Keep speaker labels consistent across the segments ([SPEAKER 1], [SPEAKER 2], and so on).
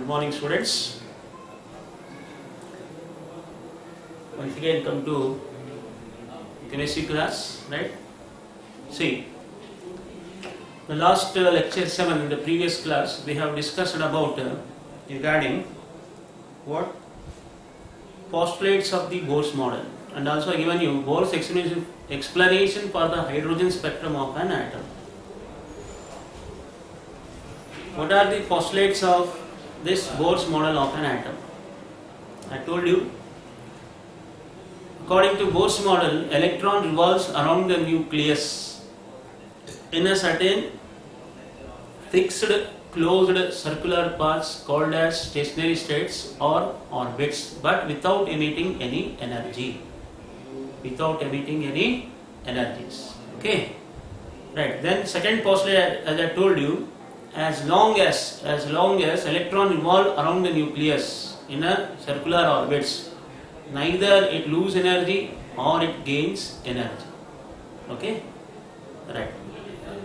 [SPEAKER 1] Good morning, students. Once again come to chemistry class, right? See, the last lecture 7 in the previous class we have discussed about regarding what postulates of the Bohr's model, and also given you Bohr's explanation for the hydrogen spectrum of an atom. What are the postulates of this Bohr's model of an atom? I told you, according to Bohr's model, electron revolves around the nucleus in a certain fixed closed circular paths called as stationary states or orbits, but without emitting any energy. Without emitting any energies. Okay? Right. Then second postulate, as I told you, as long as electron revolve around the nucleus in a circular orbits, neither it lose energy or it gains energy. Okay? Right.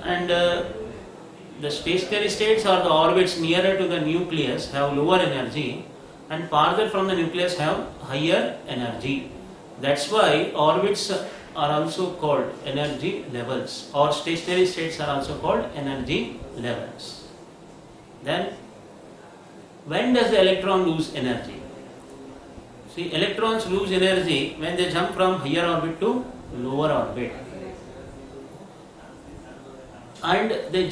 [SPEAKER 1] And the stationary states or the orbits nearer to the nucleus have lower energy, and farther from the nucleus have higher energy. That's why orbits are also called energy levels, or stationary states are also called energy levels. Then, when does the electron lose energy? See, electrons lose energy when they jump from higher orbit to lower orbit, and they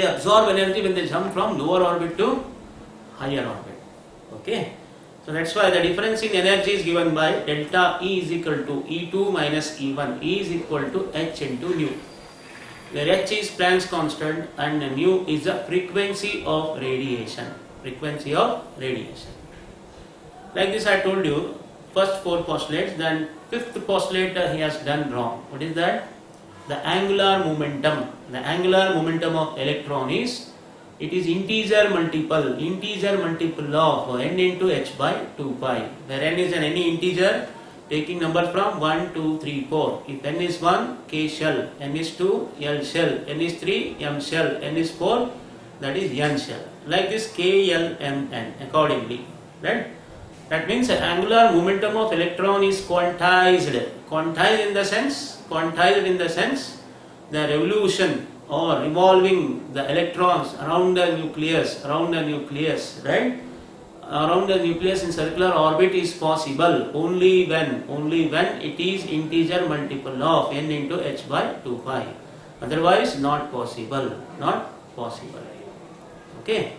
[SPEAKER 1] absorb energy when they jump from lower orbit to higher orbit. Okay, so that's why the difference in energy is given by delta E is equal to E2 minus E1. E is equal to h into nu, where h is Planck's constant and nu is the frequency of radiation. Frequency of radiation. Like this I told you, first 4 postulates, then 5th postulate he has done wrong. What is that? The angular momentum. The angular momentum of electron is, it is integer multiple of n into h by 2 pi, where n is any integer taking numbers from 1, 2, 3, 4. If n is 1, k shell, n is 2, l shell, n is 3, m shell, n is 4, that is n shell. Like this k, l, m, n accordingly. Right? That means the angular momentum of electron is quantized. Quantized in the sense the revolution or revolving the electrons around the nucleus, right? Around the nucleus in circular orbit is possible only when it is integer multiple of n into h by 2 pi. Otherwise not possible. Okay.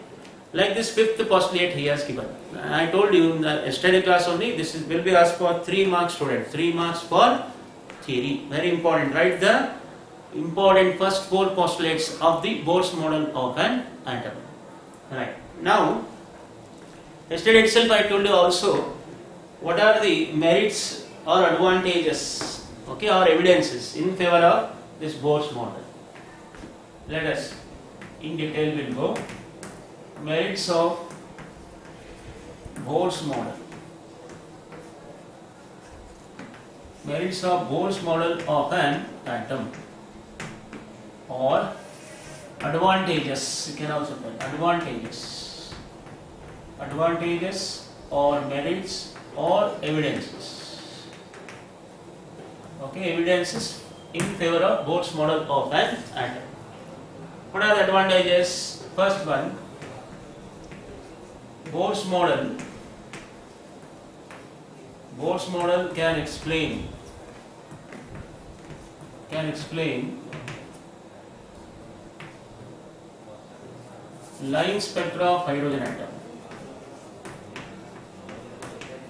[SPEAKER 1] Like this 5th postulate he has given. I told you in the yesterday class only, this will be asked for 3 marks student. 3 marks for theory. Very important. Write the important first 4 postulates of the Bohr's model of an atom. Right. Now, yesterday itself I told you also what are the merits or advantages, okay, or evidences in favor of this Bohr's model. Let us in detail will go. Merits of Bohr's model. Merits of Bohr's model of an atom, or advantages, you can also tell advantages or merits or evidences. Okay, evidences in favor of Bohr's model of an atom. What are the advantages? First one, Bohr's model can explain line spectra of hydrogen atom.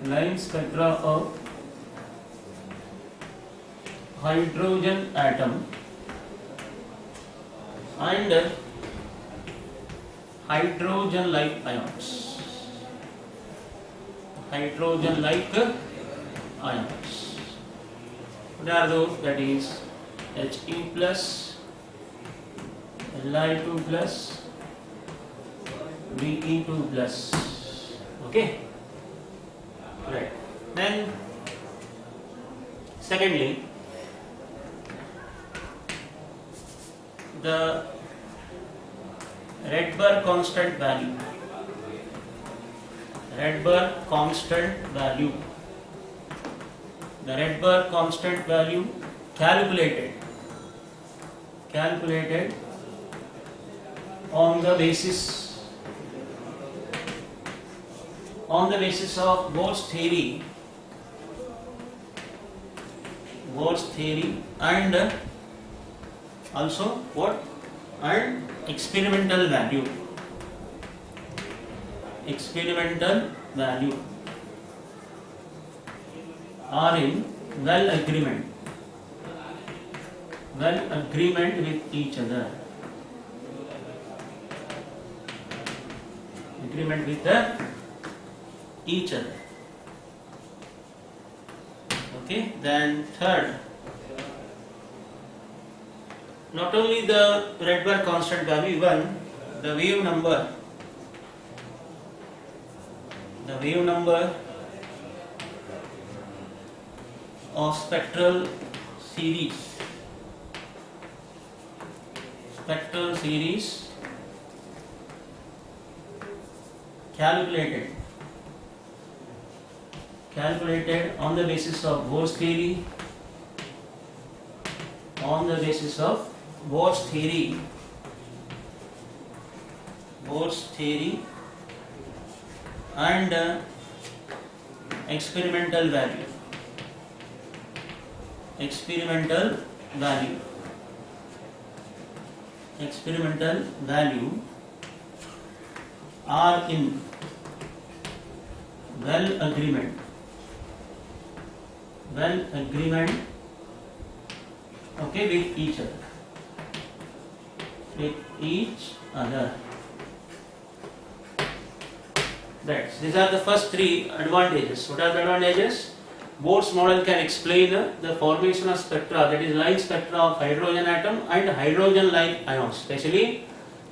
[SPEAKER 1] Line spectra of hydrogen atom and hydrogen-like ions. Hydrogen-like ions. What are those? That is He plus, Li2 plus, Ve2 plus. Okay. Right. Then, secondly, the Rydberg constant value. Rydberg constant value. The Rydberg constant value calculated on the basis of Bohr's theory and also what, and experimental value are in well agreement with each other. Okay, then third, not only the Rydberg constant value, even the wave number of spectral series calculated on the basis of Bohr's theory and experimental value are in well agreement okay with each other. These are the first three advantages. What are the advantages? Bohr's model can explain the formation of spectra, that is line spectra of hydrogen atom and hydrogen-like ions, especially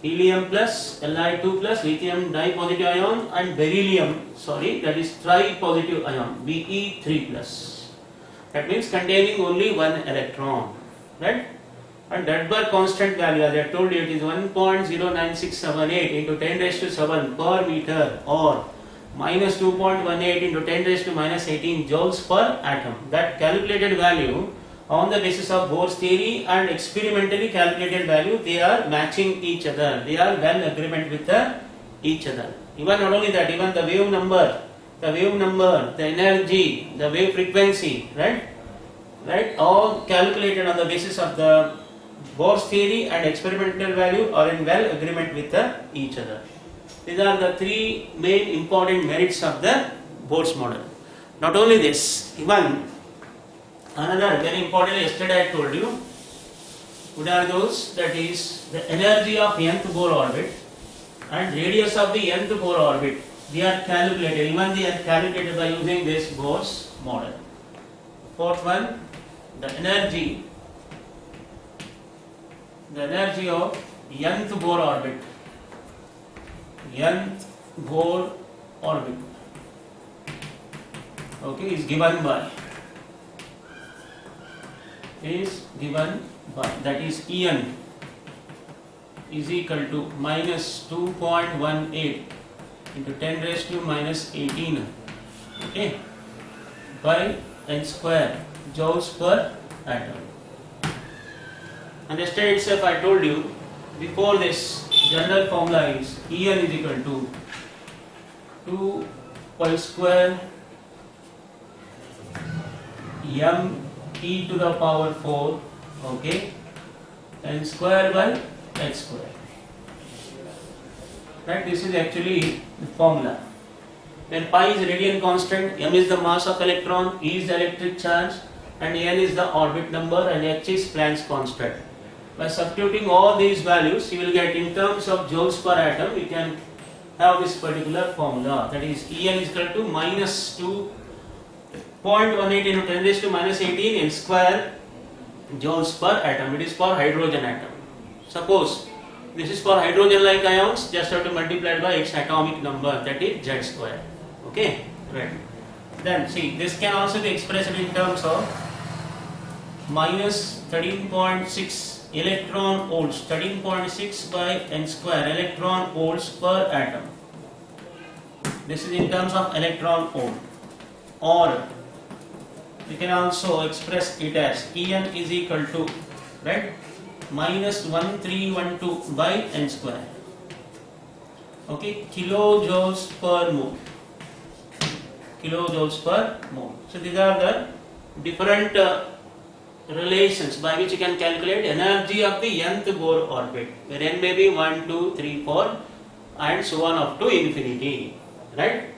[SPEAKER 1] helium plus, Li2 plus, lithium dipositive ion, and beryllium, that is tripositive ion, Be3 plus. That means containing only one electron, right? And Rydberg constant value, as I told you, it is 1.09678 into 10 raised to 7 per meter, or minus 2.18 into 10 raised to minus 18 joules per atom. That calculated value on the basis of Bohr's theory and experimentally calculated value, they are matching each other. They are well agreement with each other. Even not only that, even the wave number, the energy, the wave frequency, right, all calculated on the basis of the Bohr's theory and experimental value are in well agreement with each other. These are the three main important merits of the Bohr's model. Not only this, even another very important, yesterday I told you, what are those? That is the energy of nth Bohr orbit and radius of the nth Bohr orbit. They are calculated, even they are calculated by using this Bohr's model. Fourth one, the energy of nth Bohr orbit. Okay, is given by that is En is equal to minus 2.18 into 10 raised to minus 18, okay, by n square joules per atom. And yesterday itself I told you, before this general formula is En is equal to 2 pi square m e to the power 4, okay, n square by h square. Right, this is actually the formula. Then pi is radian constant, m is the mass of electron, e is the electric charge, and n is the orbit number, and h is Planck's constant. By substituting all these values, you will get in terms of joules per atom, you can have this particular formula. That is En is equal to minus 2.18 into 10 raised to minus 18 n square joules per atom. It is for hydrogen atom. Suppose this is for hydrogen like ions, just have to multiply it by its atomic number, that is Z square. Okay, right. Then see, this can also be expressed in terms of minus 13.6 electron volts, 13.6 by n square electron volts per atom. This is in terms of electron volt, or we can also express it as En is equal to, right, minus 1312 by n square. Okay, kilojoules per mole. Kilojoules per mole. So these are the different relations by which you can calculate energy of the nth Bohr orbit, where n may be 1, 2, 3, 4 and so on up to infinity, right?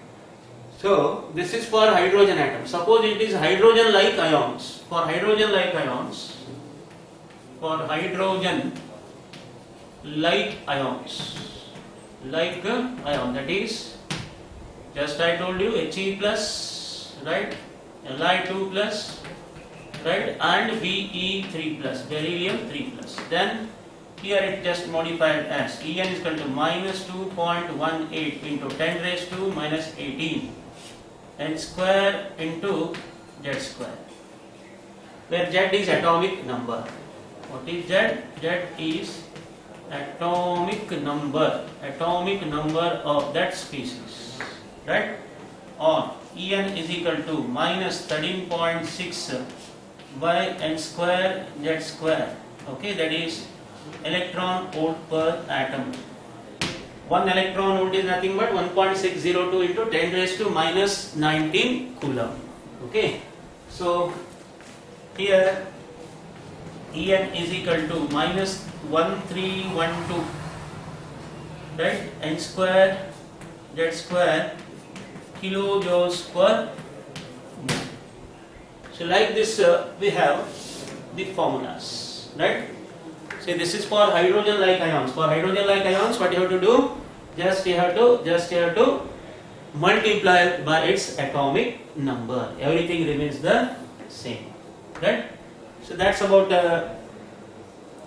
[SPEAKER 1] So this is for hydrogen atom. Suppose it is hydrogen like ions. For hydrogen like ions, that is, just I told you He plus, right, Li2 plus, right, and Be3 plus, beryllium 3 plus. Then here it just modified as En is equal to minus 2.18 into 10 raised to minus 18 n square into z square, where z is atomic number. What is z? Z is atomic number of that species, right? Or En is equal to minus 13.6 by n square z square. Okay, that is electron volt per atom. 1 electron volt is nothing but 1.602 into 10 raised to minus 19 coulomb. Okay, so here En is equal to minus 1312, right, n square z square kilojoules per mole. So like this we have the formulas, right? See, this is for hydrogen like ions. For hydrogen like ions, what you have to do? Just you have to multiply by its atomic number. Everything remains the same, right? So that's about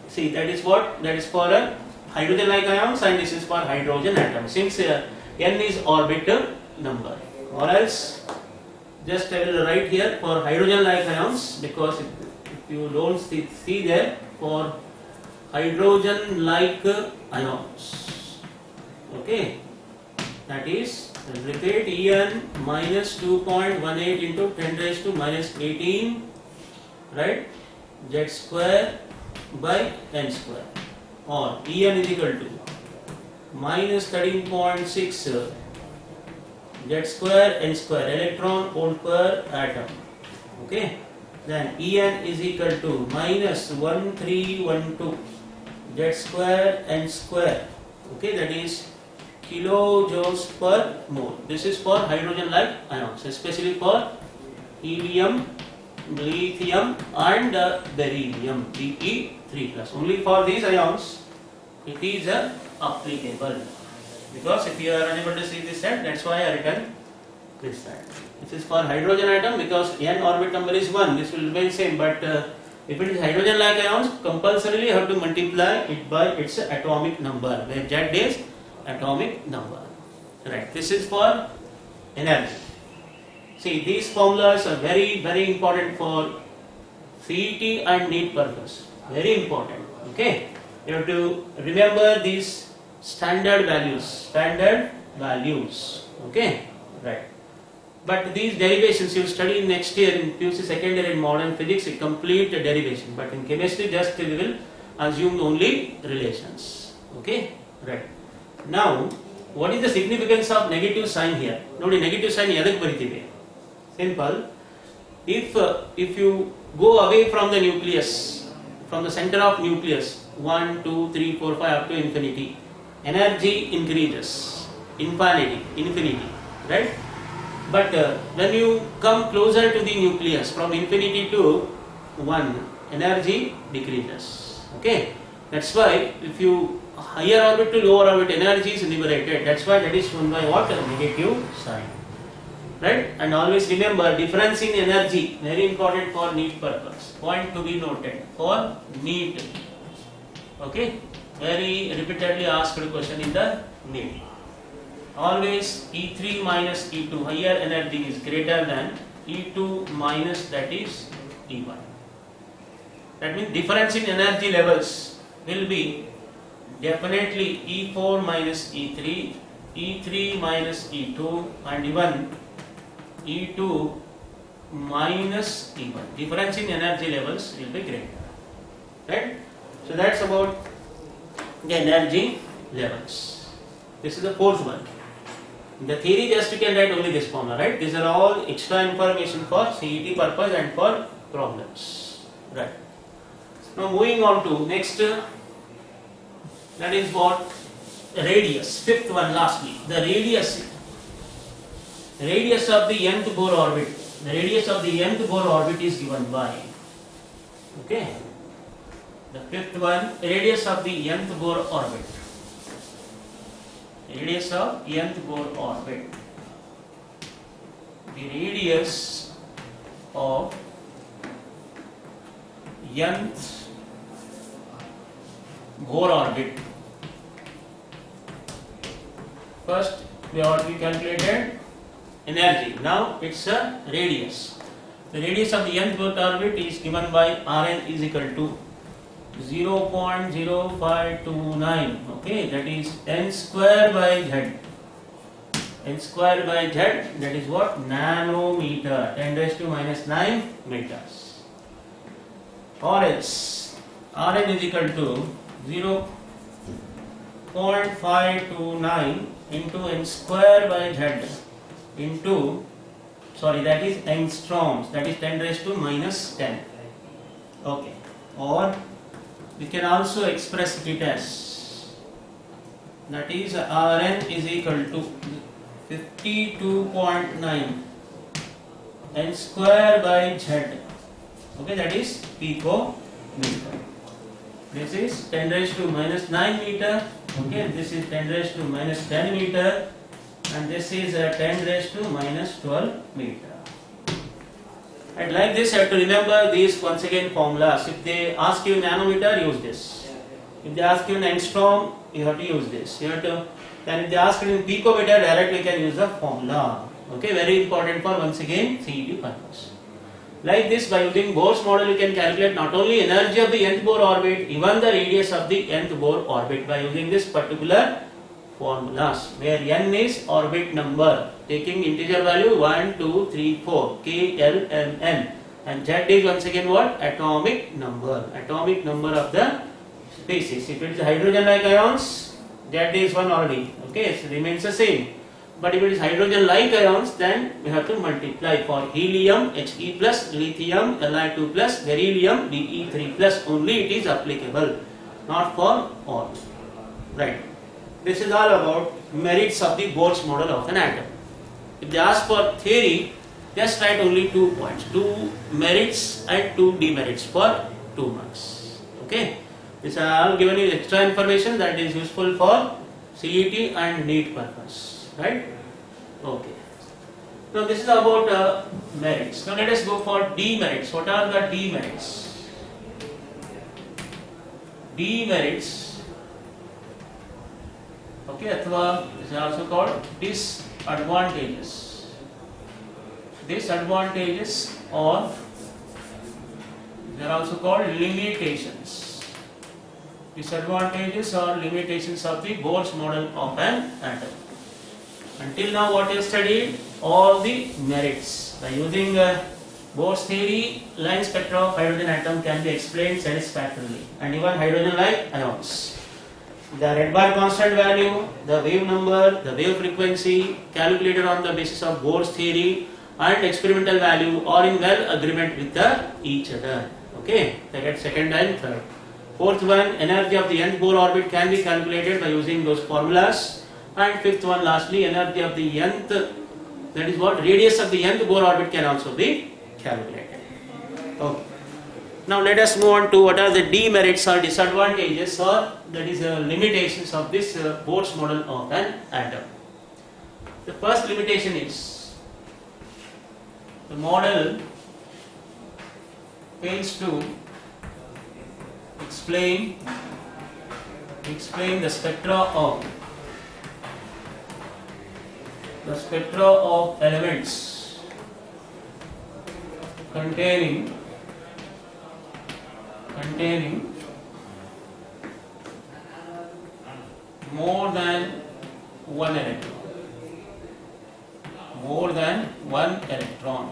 [SPEAKER 1] see, that is what, that is for hydrogen like ions, and this is for hydrogen atom. Since n is orbital number, or else just I will write here for hydrogen like ions, because if you don't see there, for hydrogen like ions, okay, that is, repeat, En minus 2.18 into 10 raised to minus 18, right, z square by n square, or En is equal to minus 13.6 z square n square, electron volt per atom. Okay, then En is equal to minus 1312 z square n square. Okay, that is kilojoules per mole. This is for hydrogen like ions, especially for helium, lithium and beryllium, Be3 plus. Only for these ions it is applicable, because if you are unable to see this set, that's why I written this set. This is for hydrogen atom, because n orbit number is 1, this will remain same, but if it is hydrogen like ions, compulsorily you have to multiply it by its atomic number, where Z is atomic number, right? This is for energy. See, these formulas are very, very important for CET and NEET purpose. Very important. Okay, you have to remember these standard values. Okay, right. But these derivations you study next year in PUC second year in modern physics, a complete derivation. But in chemistry, just we will assume only relations. Okay, right. Now, what is the significance of negative sign here? Nodi negative sign yadakku baritive? Simple. If you go away from the nucleus, from the center of nucleus, 1, 2, 3, 4, 5 up to infinity, energy increases, infinity, right? But when you come closer to the nucleus, from infinity to 1, energy decreases. Okay, that's why if you higher orbit to lower orbit, energy is liberated. That's why that is shown by what? Negative sign. Right? And always remember, difference in energy, very important for NEET purpose. Point to be noted for NEET. Okay? Very repeatedly asked question in the NEET. Always E3 minus E2, higher energy is greater than E2 minus, that is E1. That means difference in energy levels will be definitely E4 minus E3 E3 minus E2 and even E2 minus E1. Difference in energy levels will be greater. Right? So that's about the energy levels. This is the fourth one. In the theory, just you can write only this formula, right? These are all extra information for CET purpose and for problems. Right. Now moving on to next, that is what radius. Fifth one, lastly, the radius of the nth Bohr orbit. The radius of the nth Bohr orbit is given by, okay, the fifth one, radius of the nth Bohr orbit. Radius of nth Bohr orbit. The radius of nth Bohr orbit. First, we calculated energy. Now it's a radius. The radius of the nth Bohr orbit is given by Rn is equal to 0.0529. Okay, that is n square by z. N square by z, that is what? Nanometer, 10 raised to minus 9 meters. Or else Rn is equal to 0.529 into n square by z into, sorry, that is angstroms, that is 10 raised to minus 10. Okay. Or we can also express it as, that is Rn is equal to 52.9 n square by z. Okay, that is picometer. This is 10 raised to minus 9 meter. Okay, this is 10 raised to minus 10 meter, and this is 10 raised to minus 12 meter. And like this, you have to remember these once again formulas. If they ask you nanometer, use this. If they ask you an angstrom, you have to use this. You have to. Then if they ask you in picometer, directly you can use the formula. Okay, very important for once again CET purpose. Like this, by using Bohr's model, you can calculate not only energy of the nth Bohr orbit, even the radius of the nth Bohr orbit by using this particular formulas, where n is orbit number, taking integer value 1, 2, 3, 4, k, l, m, n, and z is once again what? Atomic number of the species. If it is hydrogen-like ions, z is 1 already. Okay, so it remains the same. But if it is hydrogen-like ions, then we have to multiply. For helium, He plus, lithium, Li2 plus, beryllium, Be3 plus, only it is applicable, not for all. Right. This is all about merits of the Bohr's model of an atom. If they ask for theory, just write only 2 points, 2 merits and 2 demerits for 2 marks. Okay. These are all given you extra information that is useful for CET and NEET purpose. Right? Okay. Now this is about merits. Now let us go for demerits. What are the demerits? Demerits, okay, अथवा this is also called disadvantages. Disadvantages, or they are also called limitations. Disadvantages or limitations of the Bohr's model of an atom. Until now, what you studied? All the merits. By using Bohr's theory, line spectra of hydrogen atom can be explained satisfactorily, and even hydrogen-like ions. The Rydberg constant value, the wave number, the wave frequency calculated on the basis of Bohr's theory, and experimental value are in well agreement with each other. Okay, they get second and third. Fourth one, energy of the nth Bohr orbit can be calculated by using those formulas. And fifth one, lastly, energy of the nth, that is what, radius of the nth Bohr orbit can also be calculated. Okay. Now let us move on to what are the demerits or disadvantages, or that is limitations of this Bohr's model of an atom. The first limitation is the model fails to explain the spectra of elements containing more than one electron. More than one electron.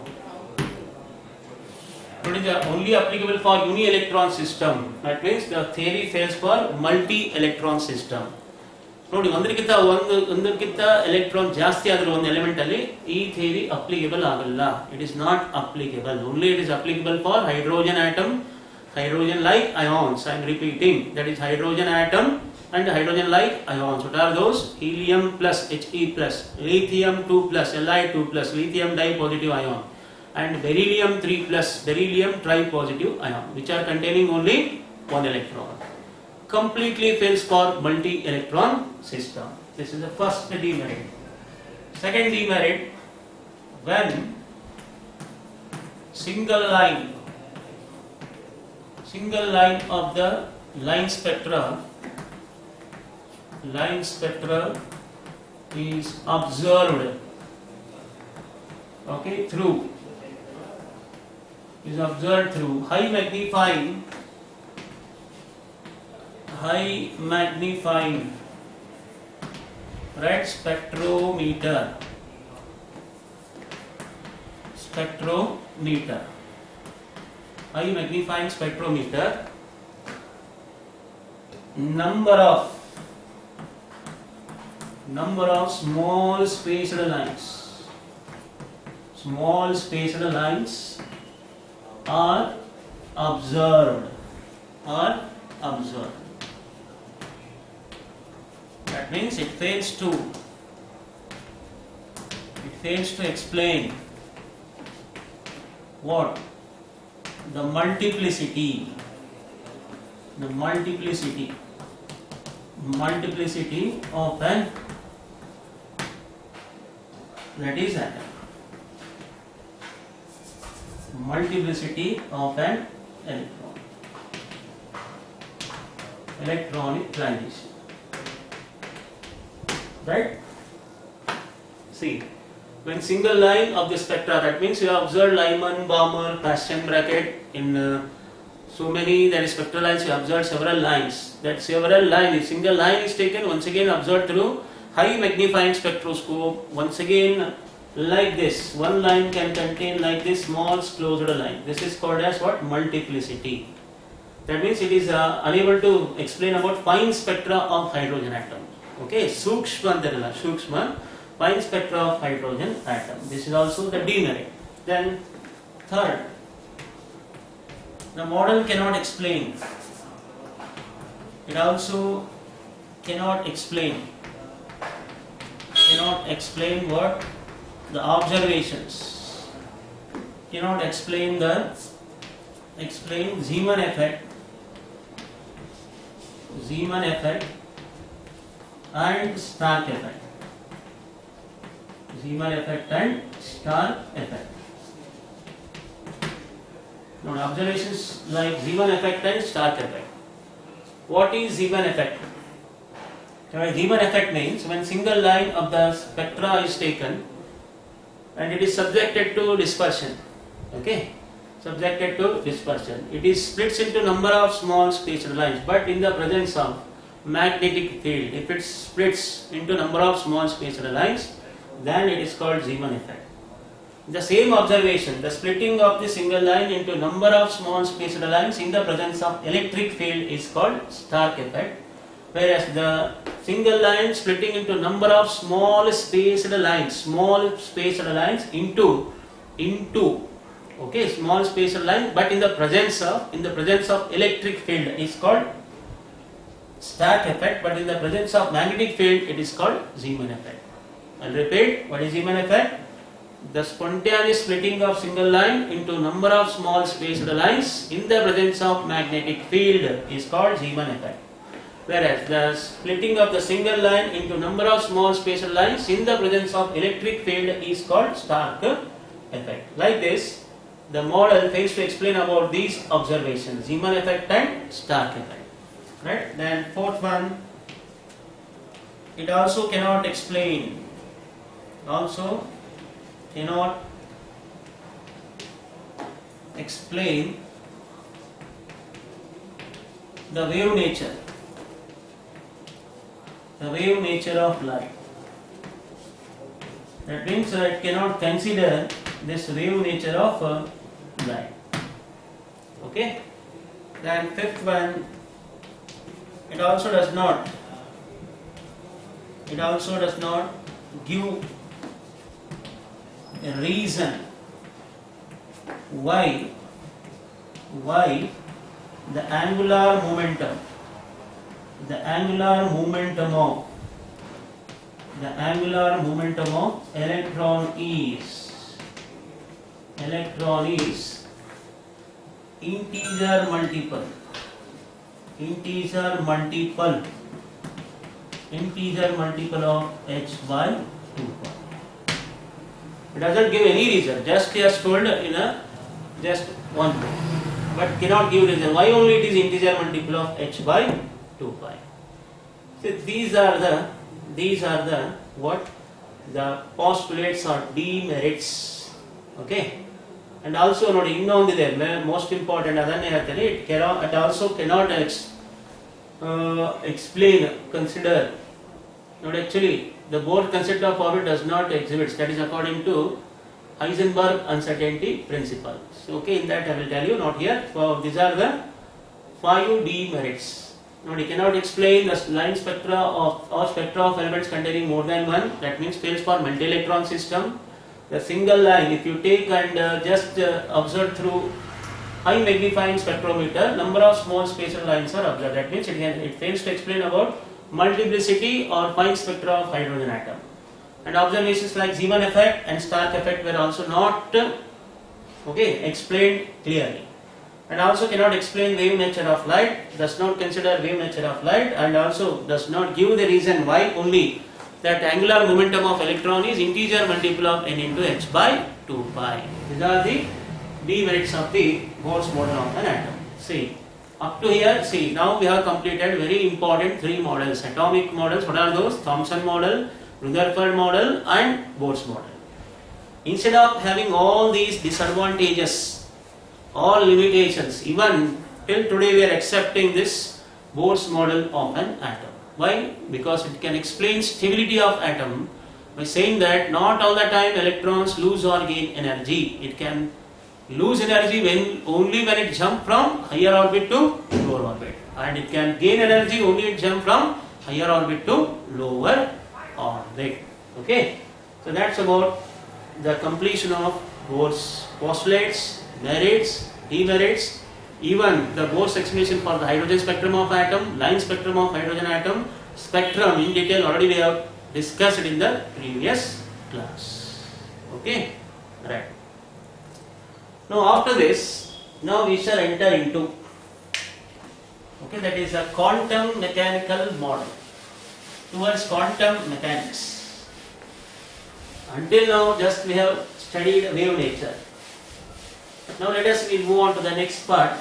[SPEAKER 1] It is only applicable for uni-electron system. That means the theory fails for multi-electron system. ನೋಡಿ ಒಂದಕ್ಕಿಂತ electron ಜಾಸ್ತಿ ಆದ್ರೆ ಒಂದು element ಅಲ್ಲಿ ಈ theory applicable ಆಗಲ್ಲ. It is not applicable. Only it is applicable for hydrogen atom, hydrogen like ions. I am repeating, that is hydrogen atom and hydrogen like ions. What are those? Helium plus He plus, lithium 2 plus, Li2 plus, lithium dipositive ion, and beryllium 3 plus, beryllium tripositive ion, which are containing only one electron. Completely fails for multi-electron system. This is the first demerit. Second demerit, when single line of the line spectra is observed, okay, through high magnifying red spectrometer. High magnifying spectrometer, number of small spaced lines are observed. That means it fails to explain what? The multiplicity of an atom. Multiplicity of an electron. Electronic transition. Right? See, when single line of the spectra, that means you have observed Lyman, Balmer, Paschen bracket. In so many there is spectral lines, you observed several lines. That several line, a single line is taken, once again observed through high magnifying spectroscope. Once again, like this, one line can contain like this small closed line. This is called as what? Multiplicity. That means it is unable to explain about fine spectra of hydrogen atom. Okay, Sukshma, fine spectra of hydrogen atom. This is also the demerit. Then third, the model cannot explain. It also cannot explain what? The observations. Cannot explain Zeeman effect and Stark effect. Zeeman effect and Stark effect. Now observations like Zeeman effect and Stark effect. What is Zeeman effect? Zeeman effect means when single line of the spectra is taken and it is subjected to dispersion. Okay, subjected to dispersion. It is splits into number of small spaced lines, but in the presence of magnetic field, if it splits into number of small spaced lines, then it is called Zeeman effect. The same observation, the splitting of the single line into number of small spaced lines in the presence of electric field is called Stark effect, whereas the single line splitting into number of small spaced lines into okay, small spaced line, but in the presence of electric field is called Stark effect, but in the presence of magnetic field it is called Zeeman effect. I'll repeat, what is Zeeman effect? The spontaneous splitting of single line into number of small spaced lines in the presence of magnetic field is called Zeeman effect, whereas the splitting of the single line into number of small spaced lines in the presence of electric field is called Stark effect. Like this, the model fails to explain about these observations, Zeeman effect and Stark effect. Right? Then fourth one, it also cannot explain the wave nature of light. That means it cannot consider this wave nature of light. Okay. Then fifth one, it also does not give a reason why the angular momentum of electron is integer multiple of h by 2 pi. It doesn't give any reason, just he has told in a just one way, but cannot give reason why only it is integer multiple of h by 2 pi. So these are the what the postulates or demerits. Okay, and also ನೋಡಿ ಇನ್ನೊಂದಿದೆ most important ಅದನ್ನೇ ಹೇಳ್ತಾರೆ. It also cannot explain, consider. Not actually, the Bohr concept of orbit does not exhibit. That is according to Heisenberg uncertainty principle. So, okay, in that I will tell you, not here. So, these are the 5 demerits. Now, you cannot explain the line spectra of elements containing more than one. That means fails for multi-electron system. The single line, if you take and just observe through high magnifying spectrometer, number of small spacer lines are observed. That means it fails to explain about multiplicity or fine spectra of hydrogen atom. And observations like Zeeman effect and Stark effect were also not explained clearly. And also cannot explain wave nature of light, does not consider wave nature of light, and also does not give the reason why only that angular momentum of electron is integer multiple of n into h by 2 pi. These are the demerits of the Bohr's model of an atom. See, up to here, see, now we have completed very important 3 models. Atomic models, what are those? Thomson model, Rutherford model and Bohr's model. Instead of having all these disadvantages, all limitations, even till today we are accepting this Bohr's model of an atom. Why? Because it can explain stability of atom by saying that not all the time electrons lose or gain energy. It can lose energy only when it jumps from higher orbit to lower orbit, and it can gain energy only when it jumps from higher orbit to lower orbit. Okay, so that's about the completion of Bohr's postulates, merits, demerits, even the Bohr's explanation for the hydrogen spectrum of atom, line spectrum of hydrogen atom, spectrum in detail already we have discussed in the previous class. Okay, right. Now after this, now we shall enter into that is a quantum mechanical model towards quantum mechanics. Until now just we have studied wave nature. Now let us move on to the next part,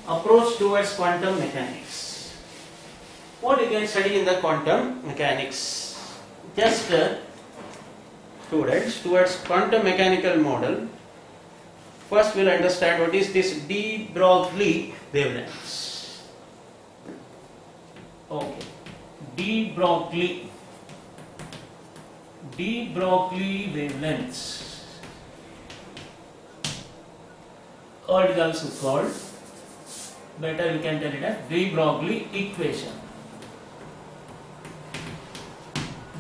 [SPEAKER 1] approach towards quantum mechanics. What you can study in the quantum mechanics? Just students, towards quantum mechanical model, first we will understand what is this de Broglie wavelengths. Okay, de Broglie wavelengths, or it is also called, better we can tell it as de Broglie equation.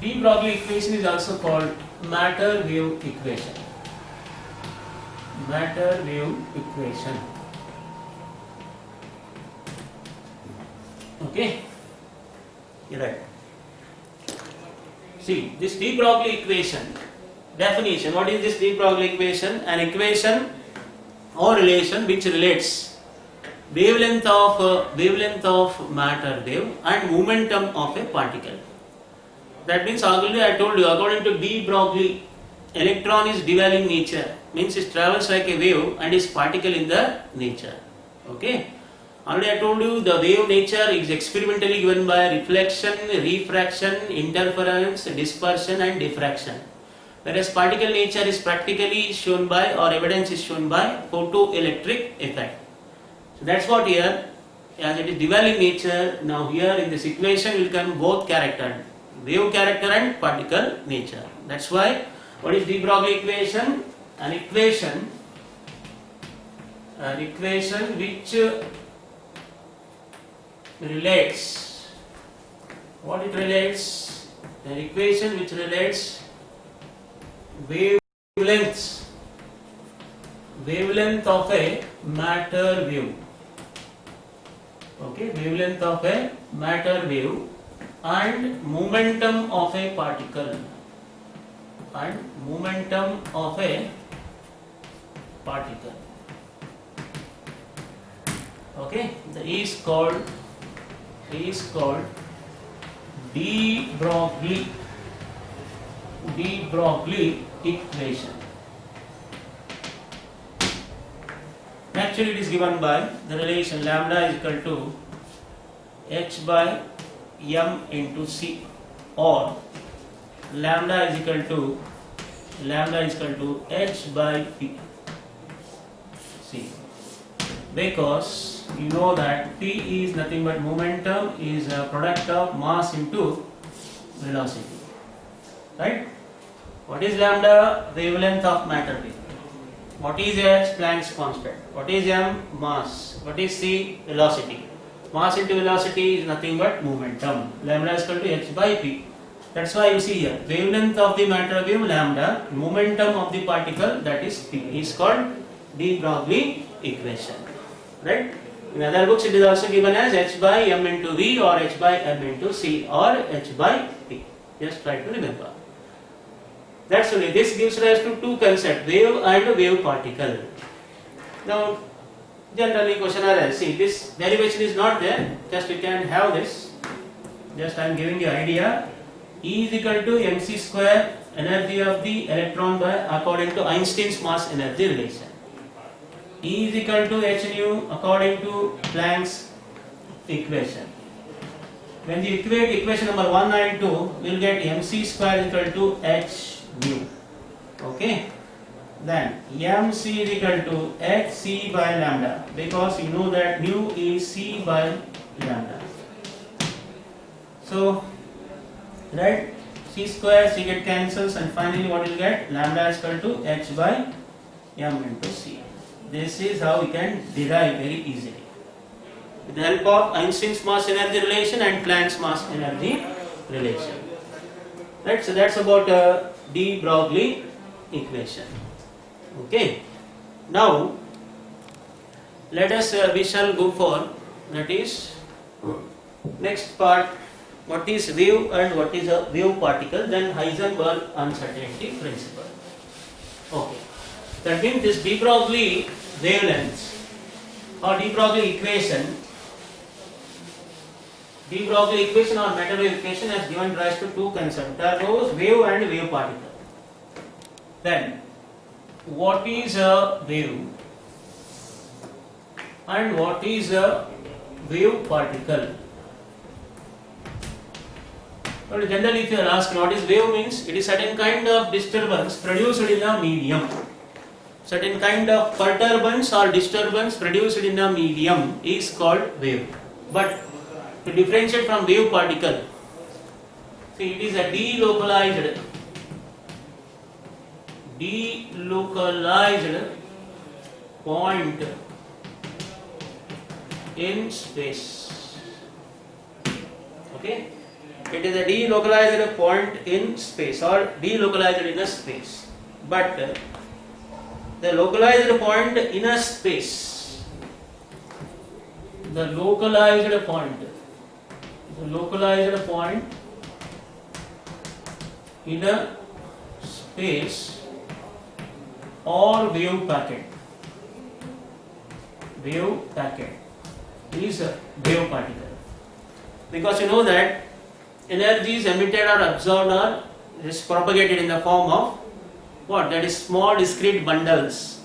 [SPEAKER 1] De Broglie equation is also called matter wave equation. Okay, you're right. See, this de Broglie equation definition. What is this de Broglie equation? An equation or relation which relates wavelength of matter wave and momentum of a particle. That means already I told you, according to de Broglie, electron is dual in nature, means it travels like a wave and is particle in the nature. Okay, already I told you the wave nature is experimentally given by reflection, refraction, interference, dispersion and diffraction, whereas particle nature is practically shown by, or evidence is shown by, photoelectric effect. So that's what here, as it is dual in nature. Now here in this equation will come both character, wave character and particle nature. That's why, what is de Broglie equation? An equation which relates, what it relates? An equation which relates wavelength of a matter wave. Okay, wavelength of a matter wave and momentum of a particle. Okay, the is called de Broglie equation. Actually, it is given by the relation lambda is equal to h by m into c, or lambda is equal to h by p. C, because you know that p is nothing but momentum is a product of mass into velocity, right? What is lambda? Wavelength of matter wave. What is h? Planck's constant. What is m? Mass. What is c? Velocity. Mass into velocity is nothing but momentum. Lambda is equal to h by p. That's why you see here, wavelength of the matter wave lambda, momentum of the particle, that is p, is called de Broglie equation, right? In other books it is also given as h by m into v, or h by m into c, or h by p. Just try to remember. That's only, this gives rise to two concepts, wave and wave particle. Now, generally question arises, see, this derivation is not there, just you can have this, just I am giving you idea. E is equal to mc square, energy of the electron by according to Einstein's mass energy relation. E is equal to h nu according to Planck's equation. When you equate equation number 1 and 2, we will get mc square is equal to h nu. Okay. Then mc is equal to hc by lambda, because you know that nu is c by lambda. So, right, c square, c get cancels, and finally what you will get? Lambda is equal to h by m into c. This is how we can derive very easily with the help of Einstein's mass energy relation and Planck's mass energy relation. Right, so that's about de Broglie equation. Okay. Now let us we shall go for, that is next part, what is wave and what is a wave particle, then Heisenberg uncertainty principle. Okay. That means this de Broglie wavelengths or de Broglie equation, de Broglie equation or matter wave equation has given rise to two concepts, that is wave and wave particle. Then what is a wave and what is a wave particle? But generally if you are asked what is wave, means it is certain kind of disturbance produced in a medium. Certain kind of perturbance or disturbance produced in a medium is called wave. But to differentiate from wave particle, see, it is a delocalized point in space. Okay, it is a delocalized point in space or delocalized in a space. But the localized point in a space, the localized point in a space or wave packet is a wave particle, because you know that energy is emitted or absorbed or is propagated in the form of what? That is small discrete bundles,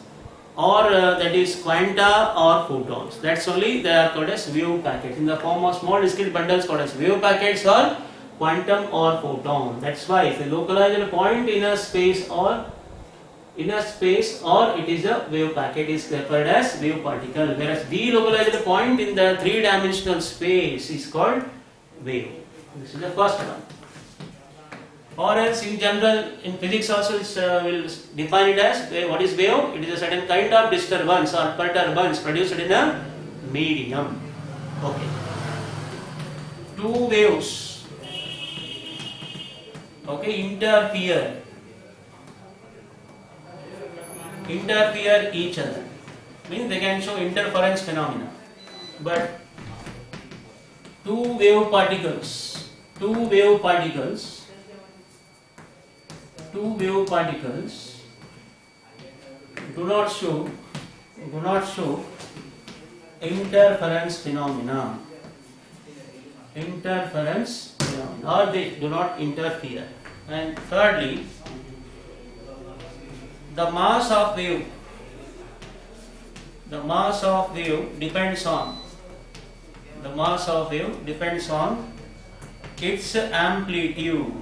[SPEAKER 1] or that is quanta or photons. That's only they are called as wave packets, in the form of small discrete bundles called as wave packets or quantum or photon. That's why if you localize a point in a space or it is a wave packet, is referred as wave particle, whereas delocalized point in the three-dimensional space is called wave. This is the first one. or else in general in physics also will define it as what is wave? It is a certain kind of disturbance or perturbance produced in a medium. Okay. Two waves, okay, interfere each other, means they can show interference phenomena. But two wave particles do not show interference phenomena, or they do not interfere. And thirdly, the mass of wave depends on its amplitude.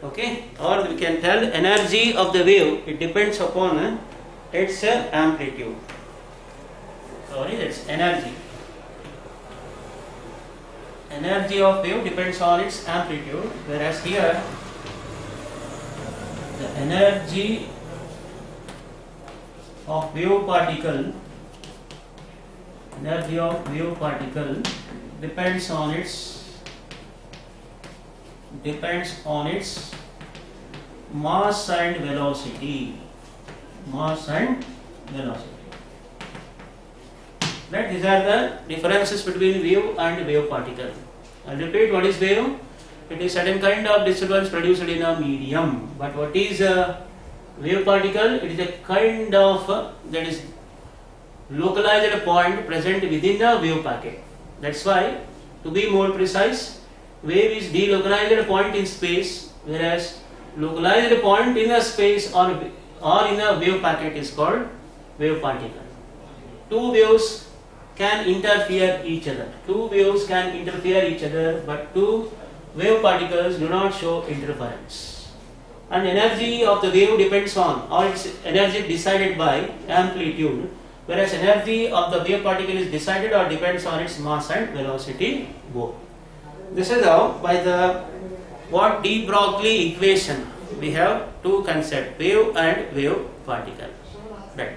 [SPEAKER 1] Okay, or we can tell energy of the wave, it depends upon its amplitude. That's energy. Energy of wave depends on its amplitude, whereas here the energy of wave particle depends on its mass and velocity. Right, these are the differences between wave and wave particle. I'll repeat, what is wave? It is certain kind of disturbance produced in a medium. But what is a wave particle? It is a kind of that is localized point present within the wave packet. That's why, to be more precise, wave is delocalized point in space, whereas localized point in a space or in a wave packet is called wave particle. Two waves can interfere each other, but two wave particles do not show interference. And energy of the wave depends on, or its energy is decided by amplitude, whereas energy of the wave particle is decided or depends on its mass and velocity both. This is how, by the de Broglie equation, we have two concepts, wave and wave particle. Right.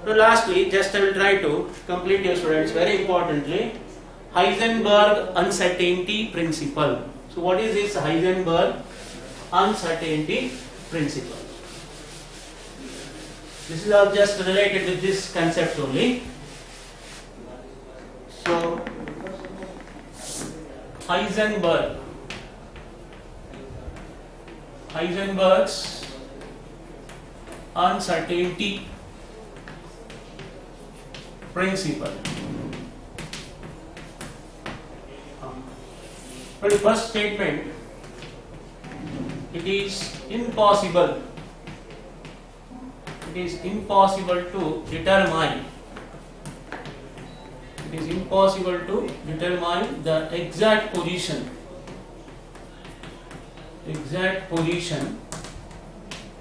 [SPEAKER 1] So lastly, just I will try to complete your students, very importantly, Heisenberg uncertainty principle. So what is this Heisenberg uncertainty principle? This is all just related with this concept only. So Heisenberg's uncertainty principle. For the first statement, it is impossible to determine the exact position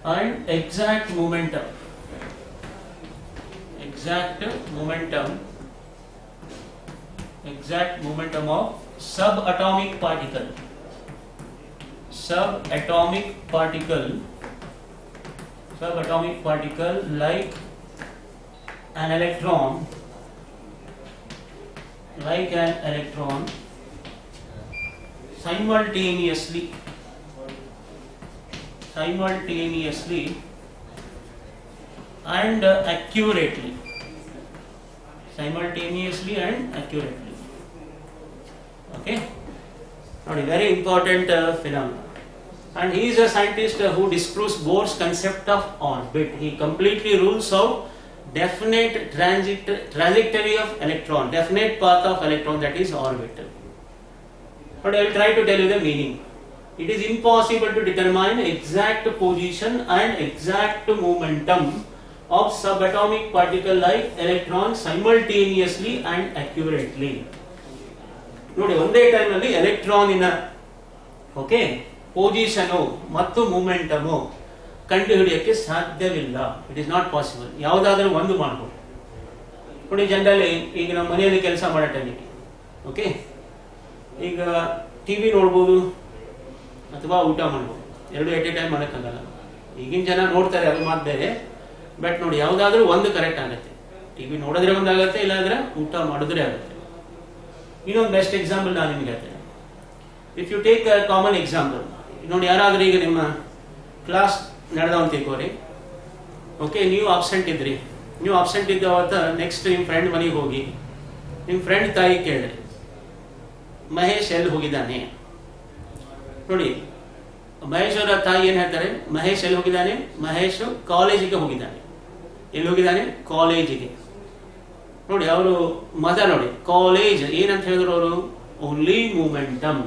[SPEAKER 1] and exact momentum of subatomic particle like an electron simultaneously and accurately. Okay, now a very important phenomenon. And he is a scientist who disproves Bohr's concept of orbit. He completely rules out definite trajectory of electron, definite path of electron, that is orbital. But I will try to tell you the meaning. It is impossible to determine exact position and exact momentum of subatomic particle like electron simultaneously and accurately. ನೋಡಿ, ಒಂದೇ time ಅಲ್ಲಿ ಎಲೆಕ್ಟ್ರಾನಿನ position ಮತ್ತು ಮೂಮೆಂಟಮು ಕಂಡುಹಿಡಿಯಕ್ಕೆ ಸಾಧ್ಯವಿಲ್ಲ. It is not possible. ಯಾವುದಾದ್ರೂ ಒಂದು ಮಾಡಬಹುದು. ನೋಡಿ, generally ಈಗ ನಮ್ಮ ಮನೆಯಲ್ಲಿ ಕೆಲಸ ಮಾಡೋ ಟೈಮಿಗೆ ಈಗ ಟಿವಿ ನೋಡ್ಬೋದು ಅಥವಾ ಊಟ ಮಾಡ್ಬೋದು, ಎರಡು ಎಟ್ ಎ ಟೈಮ್ ಮಾಡೋಕ್ಕಾಗಲ್ಲ. ಈಗಿನ ಜನ ನೋಡ್ತಾರೆ, ಅದು ಮಾತು ಬೇರೆ. ಬಟ್ ನೋಡಿ, ಯಾವುದಾದ್ರೂ ಒಂದು ಕರೆಕ್ಟ್ ಆಗುತ್ತೆ. ಟಿವಿ ನೋಡಿದ್ರೆ ಒಂದಾಗುತ್ತೆ, ಇಲ್ಲಾಂದ್ರೆ ಊಟ ಮಾಡಿದ್ರೆ ಆಗುತ್ತೆ. ಇನ್ನೊಂದು ಬೆಸ್ಟ್ ಎಕ್ಸಾಂಪಲ್ ನಾನು ನಿಮ್ಗೆ ಹೇಳ್ತೇನೆ. If you take a common example, ನೋಡಿ, ಯಾರಾದ್ರೂ ಈಗ ನಿಮ್ಮ ಕ್ಲಾಸ್ ನಡೆದವಂತ ತಿಳ್ಕೋರಿ. ಓಕೆ, ನೀವು ಆಬ್ಸೆಂಟ್ ಇದ್ರಿ. ನೀವು ಆಬ್ಸೆಂಟ್ ಇದ್ದ ಅವತ್ತ ನೆಕ್ಸ್ಟ್ ನಿಮ್ಮ ಫ್ರೆಂಡ್ ಮನೆಗೆ ಹೋಗಿ ನಿಮ್ಮ ಫ್ರೆಂಡ್ ತಾಯಿ ಕೇಳಿದ್ರಿ, ಮಹೇಶ್ ಎಲ್ಲಿ ಹೋಗಿದ್ದಾನೆ? ನೋಡಿ, ಮಹೇಶ್ ಅವರ ತಾಯಿ ಏನ್ ಹೇಳ್ತಾರೆ? ಮಹೇಶ್ ಎಲ್ಲಿ ಹೋಗಿದ್ದಾನೆ? ಮಹೇಶ್ ಕಾಲೇಜಿಗೆ ಹೋಗಿದ್ದಾನೆ. ಎಲ್ಲಿ ಹೋಗಿದ್ದಾನೆ? ಕಾಲೇಜಿಗೆ. ನೋಡಿ, ಅವರು ಮದ ನೋಡಿ, ಕಾಲೇಜ್ ಏನಂತ ಹೇಳಿದ್ರು ಅವರು? ಓನ್ಲಿ ಮೂಮೆಂಟಮ್,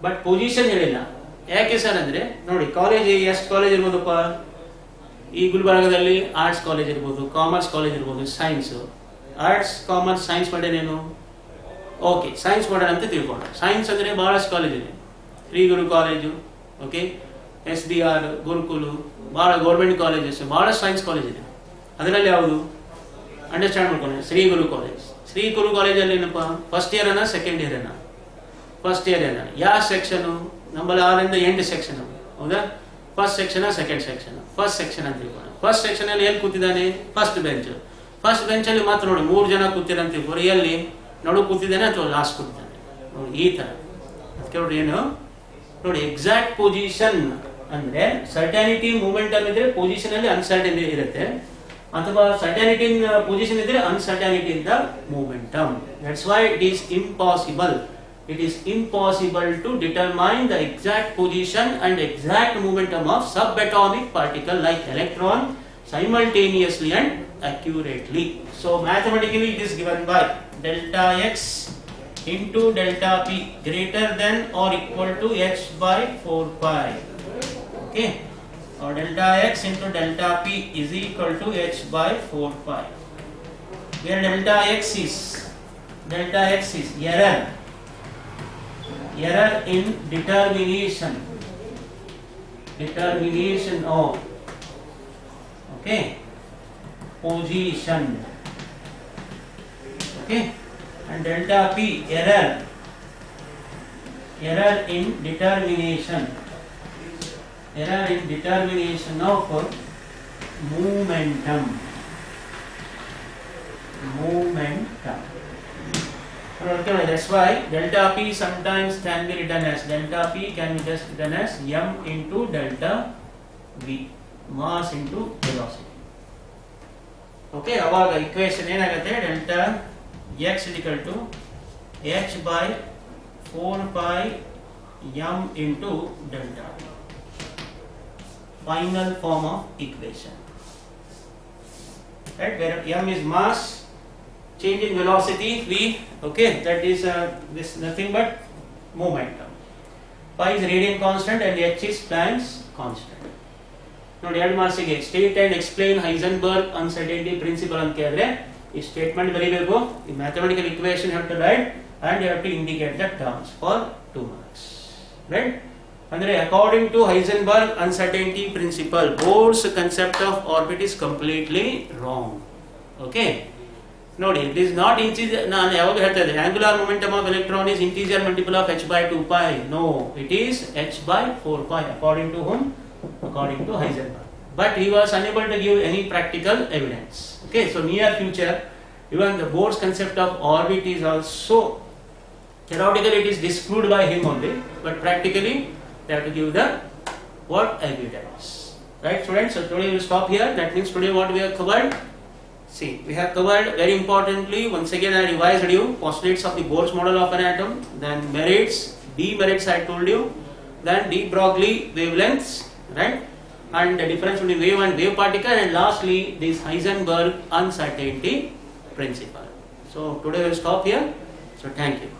[SPEAKER 1] ಬಟ್ ಪೊಸಿಷನ್ ಹೇಳಿಲ್ಲ. ಯಾಕೆ ಸರ್ ಅಂದ್ರೆ, ನೋಡಿ, ಕಾಲೇಜ್ ಎಷ್ಟು ಕಾಲೇಜ್ ಇರ್ಬೋದಪ್ಪ? ಈ ಗುಲ್ಬರ್ಗದಲ್ಲಿ ಆರ್ಟ್ಸ್ ಕಾಲೇಜ್ ಇರ್ಬೋದು, ಕಾಮರ್ಸ್ ಕಾಲೇಜ್ ಇರ್ಬೋದು, ಸೈನ್ಸ್. ಆರ್ಟ್ಸ್, ಕಾಮರ್ಸ್, ಸೈನ್ಸ್ ಮಾಡೇನೇನು? ಓಕೆ, ಸೈನ್ಸ್ ಮಾಡೋಣ ಅಂತ ತಿಳ್ಕೊಂಡ. ಸೈನ್ಸ್ ಅಂದ್ರೆ ಬಹಳಷ್ಟು ಕಾಲೇಜ್ ಇದೆ. Shri Guru college, okay, SDR, Gurukul, ಬಹಳ ಗೌರ್ಮೆಂಟ್ ಕಾಲೇಜಸ್, ಬಹಳಷ್ಟು ಸೈನ್ಸ್ ಕಾಲೇಜ್ ಇದೆ. ಅದರಲ್ಲಿ ಯಾವುದು ಅಂಡರ್ಸ್ಟ್ಯಾಂಡ್ ಮಾಡ್ಕೊಂಡು? ಶ್ರೀ ಗುರು ಕಾಲೇಜ್. ಶ್ರೀ ಗುರು ಕಾಲೇಜಲ್ಲಿ ಏನಪ್ಪ? ಫಸ್ಟ್ ಇಯರ್ ಅನ್ನ, ಸೆಕೆಂಡ್ ಇಯರ್ ಅನ್ನ? ಫಸ್ಟ್ ಇಯರ್ ಅನ್ನ. ಯಾವ ಸೆಕ್ಷನ್? ನಮ್ಮಲ್ಲಿ 6ರಿಂದ 8 ಸೆಕ್ಷನ್, ಹೌದಾ? First section, second section. First section ಅಂತ ತಿಳ್ಕೊಂಡು, ಫಸ್ಟ್ ಸೆಕ್ಷನ್ ಅಲ್ಲಿ ಎಲ್ಲಿ ಕೂತಿದ್ದಾನೆ? First bench. ಫಸ್ಟ್ ಬೆಂಚ್ ಅಲ್ಲಿ ಮಾತ್ರ ನೋಡಿ 3 ಜನ ಕೂತಿರ ಅಂತ ತಿಳ್ಕೊಂಡು, ಎಲ್ಲಿ ನಡು ಕೂತಿದ್ದಾನೆ ಅಥವಾ ಲಾಸ್ಟ್ ಕೂತಿದ್ದಾನೆ? ನೋಡಿ, ಈ ತರ. ಅದಕ್ಕೆ ನೋಡಿ ಏನು ನೋಡಿ, ಎಕ್ಸಾಕ್ಟ್ ಪೊಸಿಷನ್ ಅಂದ್ರೆ ಸರ್ಟ್ಯಾನಿಟಿ ಮೂಮೆಂಟಮ್ ಇದ್ರೆ ಪೊಸಿಷನ್ ಅಲ್ಲಿ ಅನ್ಸರ್ಟನಿಟಿ ಇರುತ್ತೆ, ಅಥವಾ ಸರ್ಟ್ಯಾನಿಟಿ ಇನ್ ಪೊಸಿಷನ್ ಇದ್ರೆ uncertainty in the momentum. That's why it is impossible. It is impossible to determine the exact position and exact momentum of subatomic particle like electron simultaneously and accurately. So mathematically it is given by delta x into delta p greater than or equal to h by 4 pi. Okay, or delta x into delta p is equal to h by 4 pi, where delta x is error in determination of, okay, position, okay, and delta p error in determination of momentum. Okay, that's why delta p sometimes can be written as m into delta v, mass into velocity. Okay, ಅವಾಗ equation ಏನಾಗುತ್ತೆ? delta x is equal to h by 4 pi m into delta v. Final form of equation, right, where m is mass, change in velocity v, okay, that is this nothing but momentum. Pi is radian constant and h is Planck's constant. ನೋಡಿ, 2 ಮಾರ್ಕ್ಸಿಗೆ state and explain Heisenberg uncertainty principle ಅಂತ ಕೇಳಿದ್ರೆ ಈ statement ಬರೀಬೇಕು, ಈ mathematical equation have to write and you have to indicate the terms for 2 marks, right? ಅಂದ್ರೆ according to Heisenberg uncertainty principle, Bohr's concept of orbit is completely wrong. Okay, ನೋಡಿ, it is not integer. ನಾನು ಯಾವಾಗ ಹೇಳ್ತಾ ಇದ್ದೆ angular momentum of electron is integer multiple of h by 2 pi. No, it is h by 4 pi according to whom? According to Heisenberg. But he was unable to give any practical evidence. Okay, so near future, even the Bohr's concept of orbit is also, theoretically it is disproved by him only, but practically they have to give the what evidence. Right, students? So today we will stop here. That means today what we have covered? See, we have covered very importantly, once again I revised you, postulates of the Bohr's model of an atom, then merits, demerits I told you, then de Broglie wavelengths, right, and the difference between wave and wave particle, and lastly this Heisenberg uncertainty principle. So today we will stop here. So thank you.